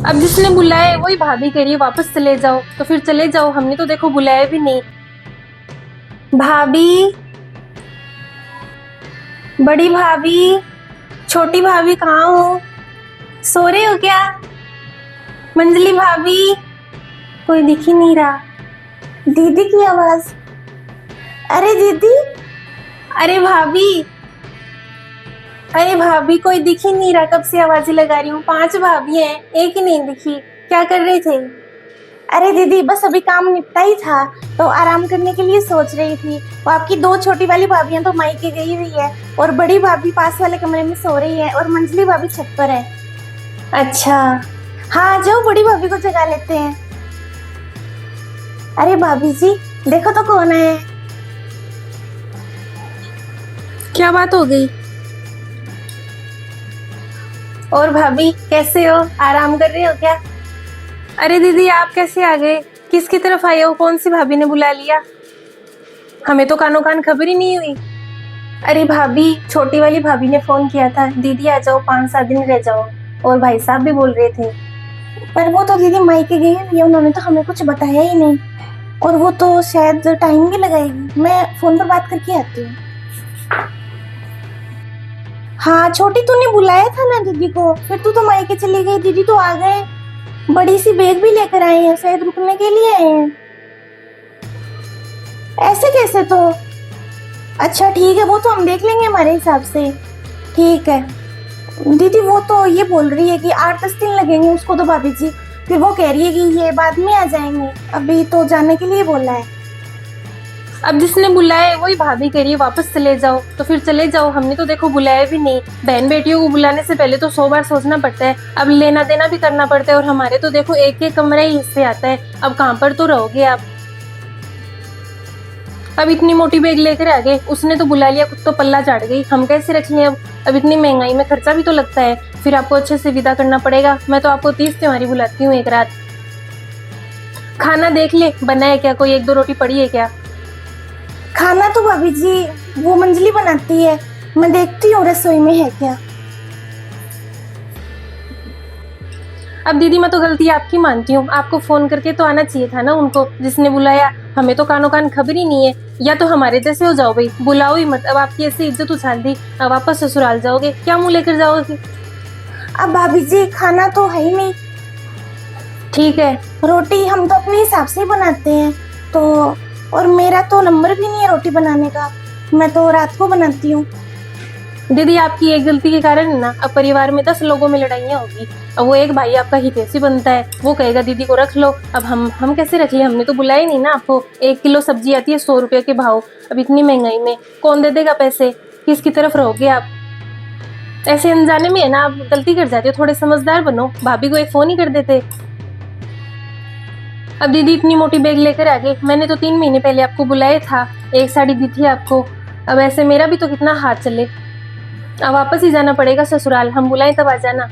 अब जिसने बुलाया है वही भाभी कह रही है वापस चले जाओ, तो फिर चले जाओ। हमने तो देखो बुलाया भी नहीं। भाभी, बड़ी भाभी, छोटी भाभी कहाँ हो? सो रहे हो क्या? मंजली भाभी, कोई दिख ही नहीं रहा। दीदी की आवाज। अरे दीदी, अरे भाभी, अरे भाभी कोई दिख ही नहीं रहा। कब से आवाजें लगा रही हूँ, 5 भाभी हैं, एक ही नहीं दिखी। क्या कर रहे थे? अरे दीदी बस अभी काम निपटा ही था तो आराम करने के लिए सोच रही थी। वो आपकी 2 छोटी वाली भाभियां तो मायके गई हुई है और बड़ी भाभी पास वाले कमरे में सो रही है और मंजली भाभी छत पर है। अच्छा, हाँ जाओ बड़ी भाभी को जगा लेते हैं। अरे भाभी जी देखो तो कौन है। क्या बात हो गई? और भाभी कैसे हो? आराम कर रहे हो क्या? अरे दीदी आप कैसे आ गए? किसकी तरफ आए हो? कौन सी भाभी ने बुला लिया? हमें तो कानों कान खबर ही नहीं हुई। अरे भाभी, छोटी वाली भाभी ने फोन किया था, दीदी आ जाओ 5-7 दिन रह जाओ। और भाई साहब भी बोल रहे थे, पर वो तो दीदी मायके गई हुई है, उन्होंने तो हमें कुछ बताया ही नहीं। और वो तो शायद टाइम भी लगाएगी। मैं फोन पर बात करके आती हूँ। हाँ छोटी तूने बुलाया था ना दीदी को, फिर तू तो मायके चली गई। दीदी तो आ गए, बड़ी सी बैग भी लेकर आए हैं, शायद रुकने के लिए आए हैं। ऐसे कैसे? तो अच्छा ठीक है, वो तो हम देख लेंगे हमारे हिसाब से। ठीक है दीदी, वो तो ये बोल रही है कि 8-10 दिन लगेंगे उसको तो भाभी जी। फिर वो कह रही है कि ये बाद में आ जाएंगे, अभी तो जाने के लिए बोला है। अब जिसने बुलाया है वही भाभी कह रही है वापस चले जाओ, तो फिर चले जाओ। हमने तो देखो बुलाया भी नहीं। बहन बेटियों को बुलाने से पहले तो 100 बार सोचना पड़ता है, अब लेना देना भी करना पड़ता है। और हमारे तो देखो एक एक कमरा ही हिस्से आता है। अब कहाँ पर तो रहोगे आप? अब इतनी मोटी बैग लेकर आ गए, उसने तो बुला लिया, खुद तो पल्ला झाड़ गई। हम कैसे रख लें अब इतनी महंगाई में खर्चा भी तो लगता है। फिर आपको अच्छे से विदा करना पड़ेगा। मैं तो आपको 30 त्योहारी बुलाती हूँ एक रात। खाना देख ले बना है क्या, कोई 1-2 रोटी पड़ी है क्या? खाना तो भाभी जी वो मंजली बनाती है, मैं देखती हूँ रसोई में है क्या। अब दीदी मैं तो गलती आपकी मानती हूँ, आपको फोन करके तो आना चाहिए था ना उनको जिसने बुलाया। हमें तो कानों कान खबर ही नहीं है। या तो हमारे जैसे हो जाओ भाई, बुलाओ ही मत। अब आपकी ऐसी इज्जत उछाल दी, अब वापस ससुराल जाओगे, क्या मुंह लेकर जाओगे? अब भाभी जी खाना तो है ही नहीं। ठीक है, रोटी हम तो अपने हिसाब से ही बनाते हैं तो। और मेरा तो नंबर भी नहीं है रोटी बनाने का, मैं तो रात को बनाती हूँ। दीदी आपकी एक गलती के कारण है ना, अब परिवार में 10 लोगों में लड़ाइयाँ होगी। अब वो एक भाई आपका हितैषी बनता है, वो कहेगा दीदी को रख लो। अब हम कैसे रख ले? हमने तो बुलाया नहीं ना आपको। 1 किलो सब्जी आती है 100 रुपये के भाव। अब इतनी महंगाई में कौन दे देगा पैसे? किसकी तरफ रहोगे आप? ऐसे अनजाने में है ना आप गलती कर जाते हो, थोड़े समझदार बनो। भाभी को एक फोन ही कर देते। अब दीदी इतनी मोटी बैग लेकर आ गई। मैंने तो 3 महीने पहले आपको बुलाया था, एक साड़ी दी थी आपको। अब ऐसे मेरा भी तो कितना हाथ चले। अब वापस ही जाना पड़ेगा ससुराल, हम बुलाएं तब आ जाना।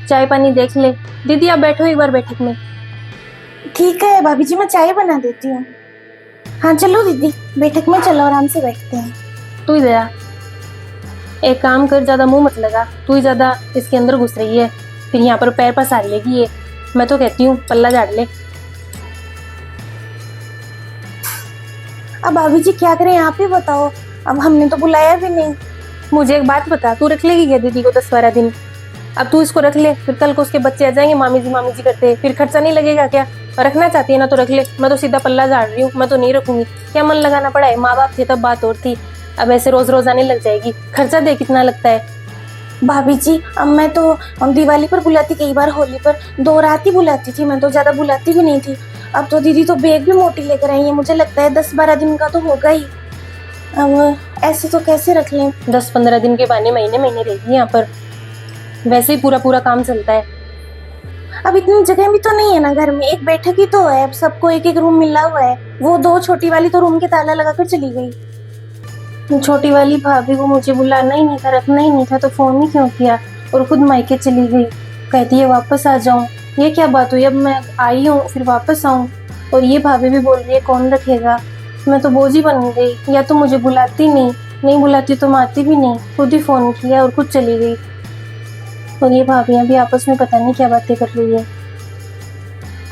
चाय पानी देख ले। दीदी आप बैठो एक बार बैठक में। ठीक है भाभी जी, मैं चाय बना देती हूँ। हाँ चलो दीदी बैठक में चलो, आराम से बैठते हैं। तू इधर आ, एक काम कर, ज्यादा मुंह मत लगा। तू ही ज्यादा इसके अंदर घुस रही है, फिर यहाँ पर पैर पसार लेगी ये। मैं तो कहती हूँ पल्ला झाड़ ले। अब भाभी जी क्या करें आप ही बताओ, अब हमने तो बुलाया भी नहीं। मुझे एक बात बता, तू रख लेगी क्या दीदी को 10-12 दिन? अब तू इसको रख ले, फिर कल को उसके बच्चे आ जाएंगे मामी जी करते, फिर खर्चा नहीं लगेगा क्या? रखना चाहती है ना तो रख ले। मैं तो सीधा पल्ला झाड़ रही हूँ, मैं तो नहीं रखूंगी। क्या मन लगाना पड़ा है? माँ बाप थे तब बात और थी, अब ऐसे रोज रोज आने लग जाएगी। खर्चा दे कितना लगता है? भाभी जी अब मैं तो दिवाली पर बुलाती, कई बार होली पर 2 रात ही बुलाती थी, मैं तो ज्यादा बुलाती भी नहीं थी। अब तो दीदी तो बैग भी मोटी लेकर आई है, मुझे लगता है 10-12 दिन का तो होगा ही। अब ऐसे तो कैसे रख लें? 10-15 दिन के बहाने महीने रहेगी यहाँ पर, वैसे ही पूरा काम चलता है। अब इतनी जगह भी तो नहीं है ना घर में, एक बैठक ही तो है, अब सबको एक एक रूम मिला हुआ है। वो 2 छोटी वाली तो रूम के ताला लगाकर चली गई। छोटी वाली भाभी को मुझे बुलाना ही नहीं था, रखना ही नहीं था, तो फोन ही क्यों किया? और खुद मायके चली गई, कहती है वापस आ जाऊं। ये क्या बात हुई? अब मैं आई हूँ फिर वापस आऊं? और ये भाभी भी बोल रही है कौन रखेगा? मैं तो बोझ ही बन गई। या तो मुझे बुलाती नहीं बुलाती तो मैं आती भी नहीं। खुद ही फोन किया और खुद चली गई। और ये भाभियां भी आपस में पता नहीं क्या बातें कर रही है।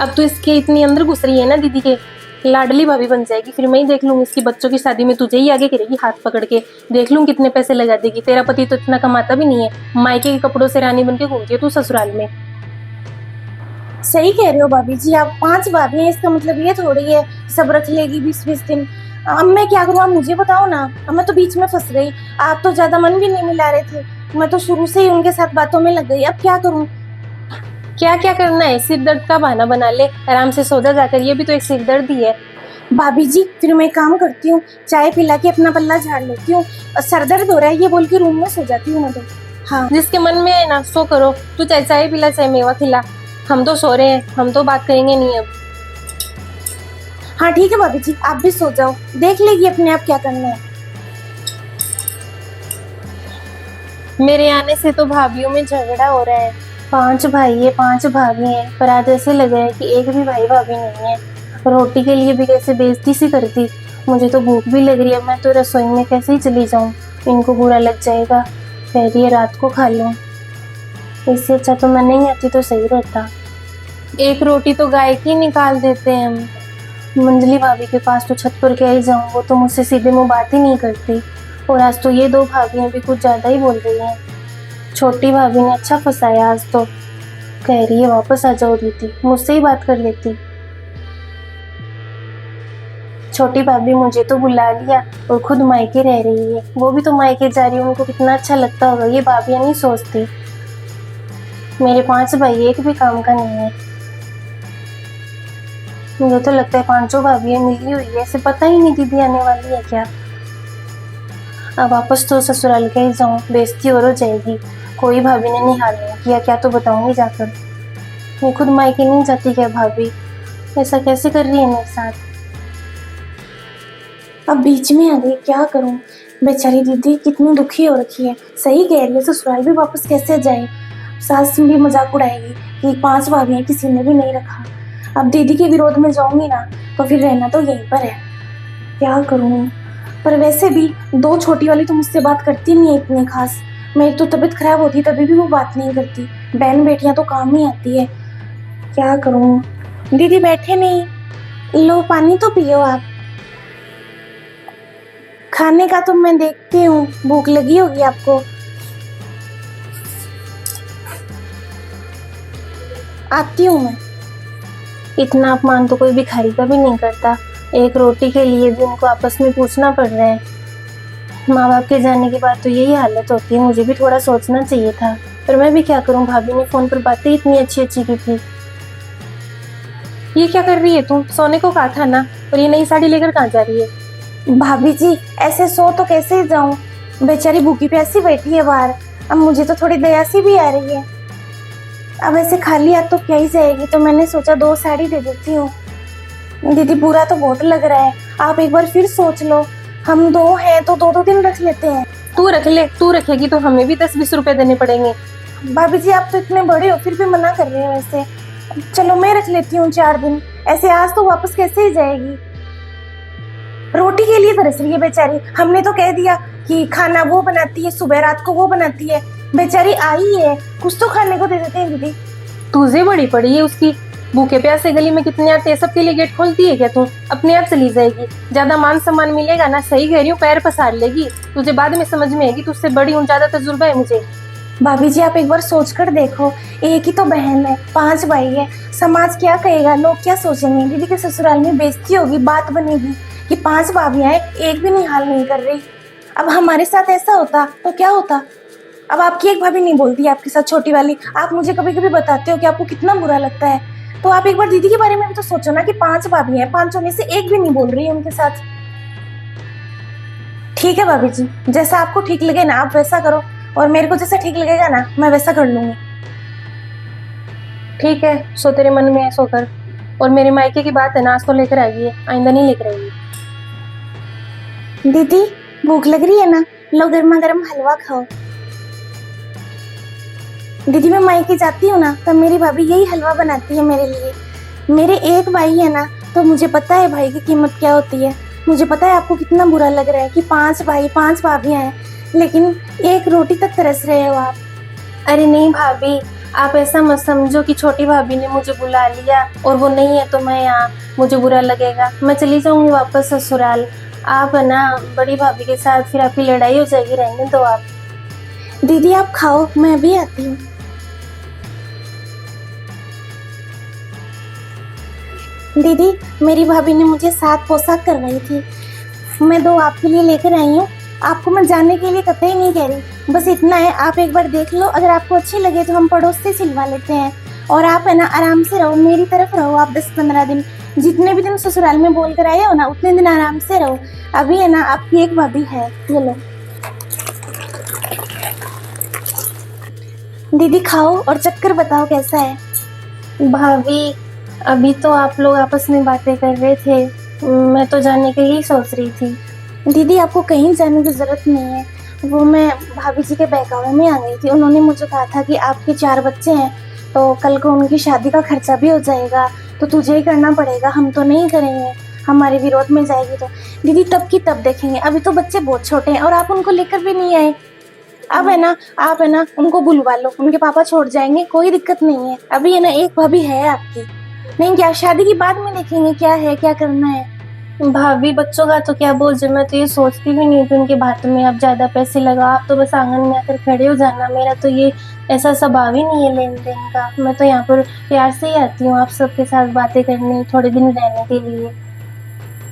अब तो इसके इतनी अंदर घुस रही है ना दीदी के, लाडली भाभी बन जाएगी। फिर मैं ही देख लूंगी इसकी बच्चों की शादी में, तुझे ही आगे करेगी हाथ पकड़ के। देख लूं कितने पैसे लगा देगी। तेरा पति तो इतना कमाता भी नहीं है, मायके के कपड़ों से रानी बन के घूमती है तू ससुराल में। सही कह रहे हो भाभी जी, आप 5 भाभी हैं, इसका मतलब ये थोड़ी है सब रख लेगी 20-20 दिन। अब मैं क्या करूँ, आप मुझे बताओ ना। अब मैं तो बीच में फंस गई, आप तो ज्यादा मन भी नहीं मिला रहे थे, मैं तो शुरू से ही उनके साथ बातों में लग गई। अब क्या करूँ? क्या क्या करना है, सिर दर्द का बहाना बना ले, आराम से सो जा जाकर। ये भी तो एक सिर दर्द ही है। भाभी जी फिर मैं एक काम करती हूँ, चाय पिला के अपना पल्ला झाड़ लेती हूँ, सर दर्द हो रहा है ये बोल के रूम में सो जाती हूँ मैं तो। हाँ जिसके मन में है ना सो करो। तू चाहे चाय पिला चाहे मेवा खिला, हम तो सो रहे हैं, हम तो बात करेंगे नहीं अब। हाँ ठीक है भाभी जी, आप भी सो जाओ, देख लेगी अपने आप क्या करना है। मेरे आने से तो भाभीयों में झगड़ा हो रहा है। 5 भाई है 5 भाभी हैं, पर आज ऐसे लग रहा है कि एक भी भाई भाभी नहीं है। रोटी के लिए भी कैसे बेइज्जती सी करती। मुझे तो भूख भी लग रही है, मैं तो रसोई में कैसे ही चली जाऊं, इनको बुरा लग जाएगा। कह रही है रात को खा लूं, इससे अच्छा तो मैं नहीं आती तो सही रहता। एक रोटी तो गाय की निकाल देते हैं हम। मंजली भाभी के पास तो छत पर क्या ही जाऊं, वो तो मुझसे सीधे मुंह बात ही नहीं करती। और आज तो ये 2 भाभियां भी कुछ ज्यादा ही बोल रही हैं। छोटी भाभी ने अच्छा फंसाया आज तो, कह रही है वापस आ जाओ दीदी, मुझसे ही बात कर लेती। छोटी भाभी मुझे तो बुला लिया और खुद मायके रह रही है, वो भी तो मायके जा रही है, उनको कितना अच्छा लगता होगा। ये भाभियां नहीं सोचती। मेरे 5 भाई एक भी काम का नहीं है। मुझे तो लगता है 5 भाभियां मिली हुई है, ऐसे पता ही नहीं दीदी आने वाली है क्या। अब वापस तो ससुराल के ही जाऊँ, बेइज्जती और हो जाएगी। कोई भाभी ने निहाल नहीं किया क्या तो बताऊंगी जाकर। मैं खुद मायके नहीं जाती क्या भाभी, ऐसा कैसे कर रही है मेरे साथ। अब बीच में आ गई, क्या करूं। बेचारी दीदी कितनी दुखी हो रखी है। सही कह रही है, ससुराल भी वापस कैसे जाए। सास भी मजाक उड़ाएगी कि 5 भाभी हैं किसी ने भी नहीं रखा। अब दीदी के विरोध में जाऊंगी ना तो फिर रहना तो यहीं पर है। क्या करूं। पर वैसे भी 2 छोटी वाली तो मुझसे बात करती नहीं है इतनी खास। मेरी तो तबीयत खराब होती है तभी भी वो बात नहीं करती। बहन बेटियां तो काम ही आती है। क्या करूं। दीदी बैठे नहीं, लो पानी तो पियो आप। खाने का तो मैं देखती हूँ, भूख लगी होगी आपको। आती हूँ मैं। इतना अपमान तो कोई भिखारी का भी नहीं करता। एक रोटी के लिए भी उनको आपस में पूछना पड़ रहा है। माँ बाप के जाने के बाद तो यही हालत होती है। मुझे भी थोड़ा सोचना चाहिए था, पर मैं भी क्या करूँ, भाभी ने फोन पर बातें इतनी अच्छी अच्छी की थी। ये क्या कर रही है तू, सोने को कहा था ना, और ये नई साड़ी लेकर कहाँ जा रही है। भाभी जी ऐसे सो तो कैसे जाऊं, बेचारी भूखी प्यासी बैठी है बाहर। अब मुझे तो थोड़ी दया सी भी आ रही है। अब ऐसे खाली हाथ तो क्या ही जाएगी, तो मैंने सोचा 2 साड़ी दे देती हूँ। दीदी बुरा तो बहुत लग रहा है, आप एक बार फिर सोच लो। हम 2 हैं तो 2-2 दिन रख लेते हैं। तू रख ले, तू रखेगी तो हमें भी 10-20 रुपए देने पड़ेंगे। भाभी जी आप तो इतने बड़े हो फिर भी मना कर रहे हो ऐसे। चलो मैं रख लेती हूँ 4 दिन, ऐसे आज तो वापस कैसे ही जाएगी। रोटी के लिए तरस रही है बेचारी। हमने तो कह दिया कि खाना वो बनाती है, सुबह रात को वो बनाती है। बेचारी आई है, कुछ तो खाने को दे देते हैं दीदी। तुझे बड़ी पड़ी है उसकी। भूखे प्यासे गली में कितने आते हैं, सबके लिए गेट खोलती है क्या तू। अपने आप चली जाएगी, ज्यादा मान सम्मान मिलेगा ना, सही कह रही हूँ, पैर पसार लेगी। तुझे बाद में समझ में आएगी, तुझसे बड़ी हूँ, ज्यादा तजुर्बा है मुझे। भाभी जी आप एक बार सोच कर देखो, एक ही तो बहन है, 5 भाई है। समाज क्या कहेगा, लोग क्या सोचेंगे। दीदी के ससुराल में बेइज्जती होगी, बात बनेगी कि 5 भाभियां हैं, एक भी निहाल नहीं कर रही। अब हमारे साथ ऐसा होता तो क्या होता। अब आपकी एक भाभी नहीं बोलती आपके साथ, छोटी वाली। आप मुझे कभी कभी बताते हो कि आपको कितना बुरा लगता है, तो आप एक बार दीदी के बारे में भी तो सोचो ना कि 5 भाभी हैं, 5 में से एक भी नहीं बोल रही है उनके साथ। ठीक है भाभी जी, जैसा आपको ठीक लगे ना आप वैसा करो, और मेरे को जैसा ठीक लगेगा ना मैं वैसा कर लूंगी। ठीक है, सो तेरे मन में है सो कर। और मेरे मायके की बात है ना, आज तो लेकर आएगी, आइंदा नहीं लेकर आएगी। दीदी भूख लग रही है ना, लो गर्मा गर्म हलवा खाओ। दीदी मैं मायके जाती हूँ ना तब मेरी भाभी यही हलवा बनाती है मेरे लिए। मेरे एक भाई है ना, तो मुझे पता है भाई की कीमत क्या होती है। मुझे पता है आपको कितना बुरा लग रहा है कि 5 भाई 5 भाभियां हैं, लेकिन एक रोटी तक तरस रहे हो आप। अरे नहीं भाभी, आप ऐसा मत समझो कि छोटी भाभी ने मुझे बुला लिया और वो नहीं है तो मैं यहाँ, मुझे बुरा लगेगा। मैं चली जाऊंगी वापस ससुराल। आप है ना बड़ी भाभी के साथ फिर आपकी लड़ाई हो जाएगी, रहने दो आप। दीदी आप खाओ, मैं भी आती हूँ। दीदी मेरी भाभी ने मुझे 7 पोशाक करवाई थी, मैं 2 आपके लिए लेकर आई हूँ। आपको मैं जानने के लिए कतई नहीं कह रही, बस इतना है, आप एक बार देख लो, अगर आपको अच्छी लगे तो हम पड़ोस से सिलवा लेते हैं। और आप है ना आराम से रहो, मेरी तरफ रहो आप 10-15 दिन, जितने भी दिन ससुराल में बोल कर आए हो ना उतने दिन आराम से रहो। अभी है ना आपकी एक भाभी है, ये लो दीदी खाओ और चक्कर बताओ कैसा है। भाभी अभी तो आप लोग आपस में बातें कर रहे थे, मैं तो जाने के लिए सोच रही थी। दीदी आपको कहीं जाने की जरूरत नहीं है, वो मैं भाभी जी के बहकावे में आ गई थी। उन्होंने मुझे कहा था कि आपके 4 बच्चे हैं तो कल को उनकी शादी का खर्चा भी हो जाएगा, तो तुझे ही करना पड़ेगा, हम तो नहीं करेंगे, हमारे विरोध में जाएगी तो। दीदी तब की तब देखेंगे, अभी तो बच्चे बहुत छोटे हैं और आप उनको लेकर भी नहीं आए। अब है ना आप है ना उनको बुलवा लो, उनके पापा छोड़ जाएंगे, कोई दिक्कत नहीं है। अभी है ना एक भाभी है आपकी, नहीं क्या शादी की बाद में देखेंगे क्या है क्या करना है। भाभी बच्चों का तो क्या बोझ है, मैं तो ये सोचती भी नहीं थी उनके बातों में आप ज्यादा पैसे लगाओ, आप तो बस आंगन में आकर खड़े हो जाना। मेरा तो ये ऐसा स्वभाव ही नहीं है लेन देन का, मैं तो यहाँ पर प्यार से ही आती हूँ आप सबके साथ बातें करने, थोड़े दिन रहने के लिए।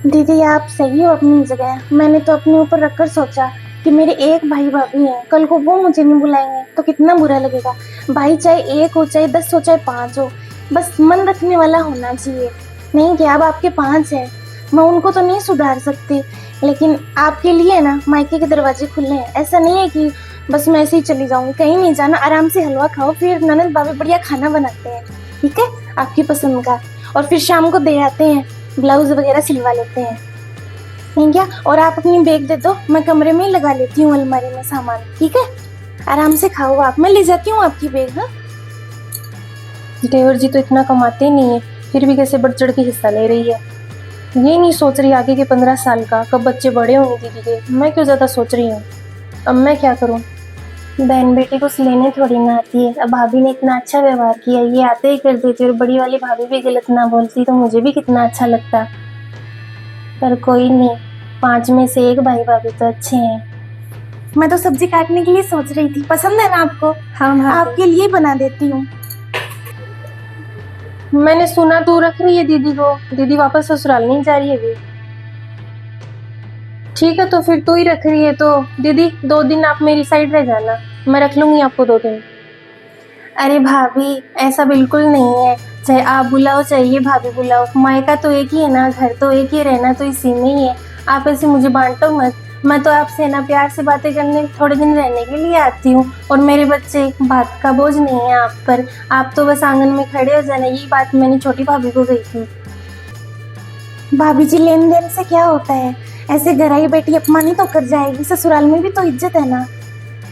दीदी आप सही हो अपनी जगह, मैंने तो अपने ऊपर रखकर सोचा कि मेरे एक भाई भाभी हैं, कल को वो मुझे नहीं बुलाएंगे तो कितना बुरा लगेगा। भाई चाहे 1 हो चाहे 10 हो चाहे 5 हो, बस मन रखने वाला होना चाहिए। नहीं क्या अब आपके 5 हैं, मैं उनको तो नहीं सुधार सकती, लेकिन आपके लिए ना मायके के दरवाजे खुले हैं। ऐसा नहीं है कि बस मैं ऐसे ही चली जाऊंगी, कहीं नहीं जाना, आराम से हलवा खाओ, फिर ननद भाभी बढ़िया खाना बनाते हैं, ठीक है आपकी पसंद का, और फिर शाम को दे आते हैं, ब्लाउज वगैरह सिलवा लेते हैं, नहीं क्या। और आप अपनी बैग दे दो, मैं कमरे में ही लगा लेती हूँ अलमारी में सामान, ठीक है आराम से खाओ आप, मैं ले जाती हूँ आपकी बैग। हाँ देवर जी तो इतना कमाते नहीं है, फिर भी कैसे बढ़ चढ़ के हिस्सा ले रही है। ये नहीं सोच रही आगे के 15 साल का, कब बच्चे बड़े होंगे दीदी के, मैं क्यों ज्यादा सोच रही हूँ। अब मैं क्या करूँ, बहन बेटी को लेने थोड़ी ना आती है। अब भाभी ने इतना अच्छा व्यवहार किया, ये आते ही कर देती, और बड़ी वाली भाभी भी गलत ना बोलती तो मुझे भी कितना अच्छा लगता। पर कोई नहीं, 5 में से 1 भाई भाभी तो अच्छे हैं। मैं तो सब्जी काटने के लिए सोच रही थी, पसंद है ना आपको? हाँ भाभी। आपके लिए बना देती हूँ। मैंने सुना तू रख रही है दीदी को, दीदी वापस ससुराल नहीं जा रही है अभी। ठीक है तो फिर तू ही रख रही है तो दीदी 2 दिन आप मेरी साइड रह जाना, मैं रख लूंगी आपको 2 दिन। अरे भाभी ऐसा बिल्कुल नहीं है, चाहे आप बुलाओ चाहे ये भाभी बुलाओ, मायका तो एक ही है ना, घर तो एक ही, रहना तो इसी में ही है। आप ऐसे मुझे बांटो मत, मैं तो आपसे ना प्यार से बातें करने, थोड़े दिन रहने के लिए आती हूँ, और मेरे बच्चे बात का बोझ नहीं है आप पर, आप तो बस आंगन में खड़े हो जाना। यही बात मैंने छोटी भाभी को कही थी। भाभी जी लेन देन से क्या होता है, ऐसे घर आई बेटी अपमानित होकर जाएगी, ससुराल में भी तो इज्जत है ना।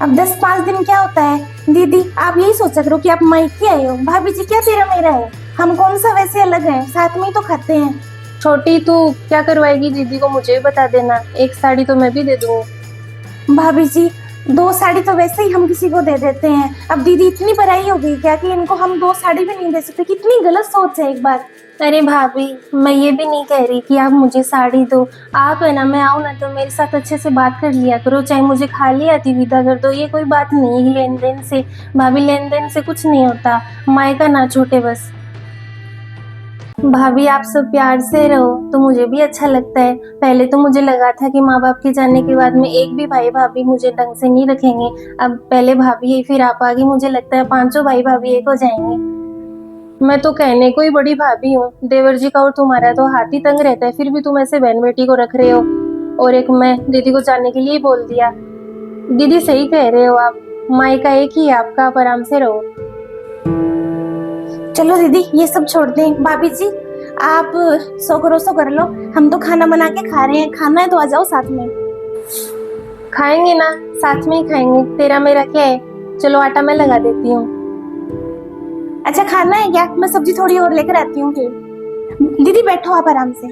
अब 10-5 दिन क्या होता है दीदी, आप यही सोचा करो कि आप मायके आए हो, भाभी जी क्या तेरा मेरा है, हम कौन सा वैसे अलग हैं, साथ में ही तो खाते हैं। छोटी तू क्या करवाएगी दीदी को मुझे भी बता देना, 1 साड़ी तो मैं भी दे दूंगी। भाभी जी 2 साड़ी तो वैसे ही हम किसी को दे देते हैं, अब दीदी इतनी बड़ाई हो गई क्या कि इनको हम 2 साड़ी भी नहीं दे सकते, कितनी गलत सोच है एक बार। अरे भाभी मैं ये भी नहीं कह रही कि आप मुझे साड़ी दो, आप है ना मैं आऊँ ना तो मेरे साथ अच्छे से बात कर लिया करो, चाहे मुझे खाली आती विदा कर दो, ये कोई बात नहीं है लेन देन से। भाभी लेन देन से कुछ नहीं होता, मायका ना छूटे बस। भाभी आप सब प्यार से रहो तो मुझे भी अच्छा लगता है। पहले तो मुझे लगा था कि माँ बाप के जाने के बाद में एक भी भाई भाभी मुझे ढंग से नहीं रखेंगे, अब पहले भाभी फिर आप आगे, मुझे लगता है 5 भाई भाभी एक हो जाएंगे। मैं तो कहने को ही बड़ी भाभी हूँ, देवर जी का और तुम्हारा तो हाथ ही तंग रहता है, फिर भी तुम ऐसे बहन बेटी को रख रहे हो। और एक मैं दीदी को जाने के लिए बोल दिया। दीदी सही कह रहे हो आप, मायका एक ही है आपका, आप आराम से रहो। चलो दीदी ये सब छोड़ दें, भाभी जी आप सो करो सो कर लो, हम तो खाना बना के खा रहे हैं, खाना है तो आ जाओ साथ में। खाएंगे ना, साथ में ही खाएंगे, तेरा मेरा क्या है। चलो आटा मैं लगा देती हूँ। अच्छा खाना है क्या, मैं सब्जी थोड़ी और लेकर आती हूँ फिर। दीदी बैठो आप आराम से।